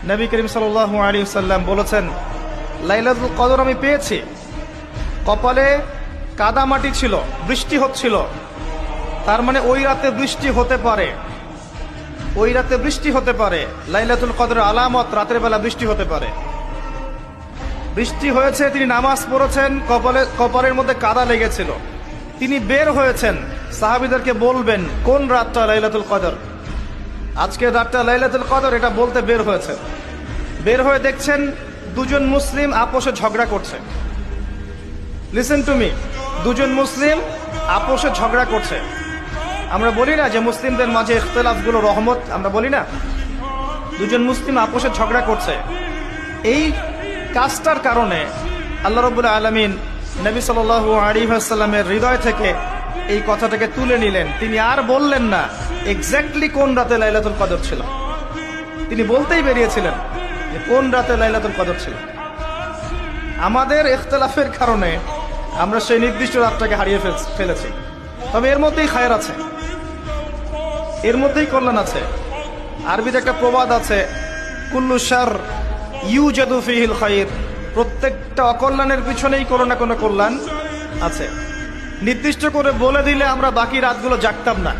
নবী করিম সাল্লাল্লাহু আলাইহি ওয়াসাল্লাম বলেছেন, লাইলাতুল কদর আমি পেয়েছি। কপালে কাদামাটি ছিল, বৃষ্টি হচ্ছিল, তার মানে ওই রাতে বৃষ্টি হতে পারে, ওই রাতে বৃষ্টি হতে পারে। লাইলাতুল কদরের আলামত, রাতের বেলা বৃষ্টি হতে পারে। বৃষ্টি হয়েছে, তিনি নামাজ পড়েছেন, কপালের মধ্যে কাদা লেগেছিল, তিনি বের হয়েছেন, সাহাবীদেরকে বলবেন কোন রাতটা লাইলাতুল কদর, আজকের রাতটা লাইলাতুল কদর, এটা বলতে বের হয়েছে। বের হয়ে দেখছেন দুজন মুসলিম আপোষে ঝগড়া করছে। লিসেন টু মি, দুজন মুসলিম আপোষে ঝগড়া করছে। আমরা বলি না যে মুসলিমদের মাঝে ইখতিলাফগুলো রহমত, আমরা বলি না? দুজন মুসলিম আপোষে ঝগড়া করছে। এই কাজটার কারণে আল্লাহ রাব্বুল আলামিন নবী সাল্লাল্লাহু আলাইহি ওয়াসাল্লামের হৃদয় থেকে এই কথাটাকে তুলে নিলেন। তিনি আর বললেন না এক্স্যাক্টলি কোন রাতে লাইলাতুল কদর ছিল, তিনি বলতেই বেরিয়েছিলেন যে কোন রাতে লাইলাতুল কদর ছিল। আমাদের ইখতিলাফের কারণে আমরা সেই নির্দিষ্ট রাতটাকে হারিয়ে ফেলেছি। তবে এর মধ্যেই খায়ের আছে, এর মধ্যেই কল্যাণ আছে। আরবিতে একটা প্রবাদ আছে, কুল্লু শার ইউজাদু ফিহিল খায়র, প্রত্যেকটা অকল্যাণের পিছনেই কোনো না কোনো কল্যাণ আছে। নির্দিষ্ট করে বলে দিলে আমরা বাকি রাতগুলো জাগতাম না।